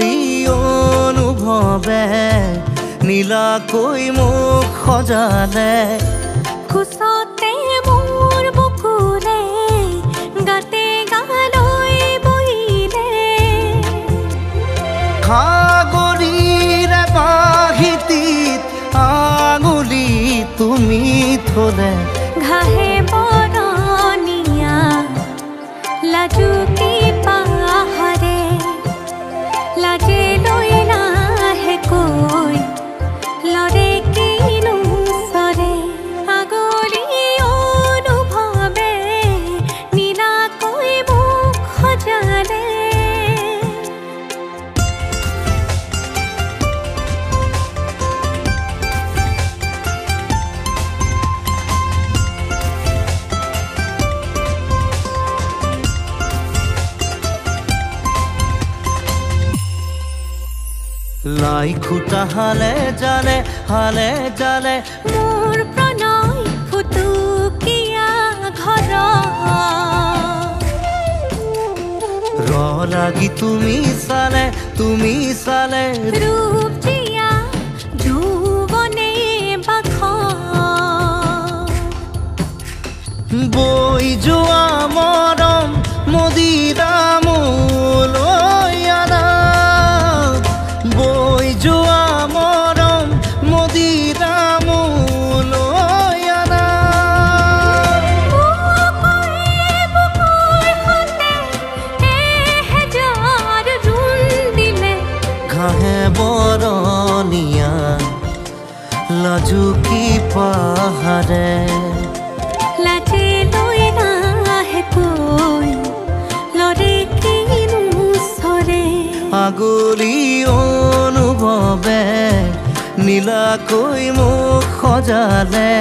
আগুলি অনুভৱে নীলাকৈ মোক সজালে খুচতে মোৰ বুকুৰে গাতে গালৈ বহিলে সাগৰীৰে বাহিতিত আঙুলি তুমি থলে ঘাহে বৰণীয়া লাজুকী পাহাৰে লাজে লৈ লাহেকৈ লৰে কিনো চৰে আগুলি অনুভৱে নীলাকৈ মোক সজালে লাই খুটা হালে জালে মোৰ প্ৰণয় ফুটুকীয়া ঘৰ ৰ লাগি তুমি চালে ৰূপ জিয়া যৌৱনে বাখ বৈ যোৱা মৰম মদিৰা মোলৈ আনা বৈ যোৱা মৰম মদিৰা মোলৈ আনা ঘাহে বৰণীয়া লাজুকী পাহাৰে লাজে লৈ লাহেকৈ লৰে কিনো চৰে আগুলি অনুভৱে নীলাকৈ মোক সজালে